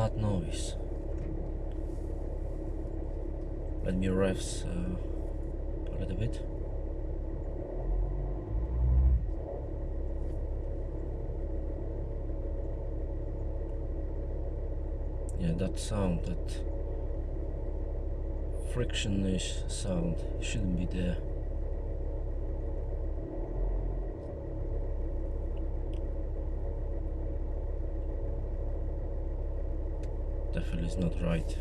that noise? Let me revs a little bit. Yeah, that sound, that friction-ish sound shouldn't be there. Definitely is not right.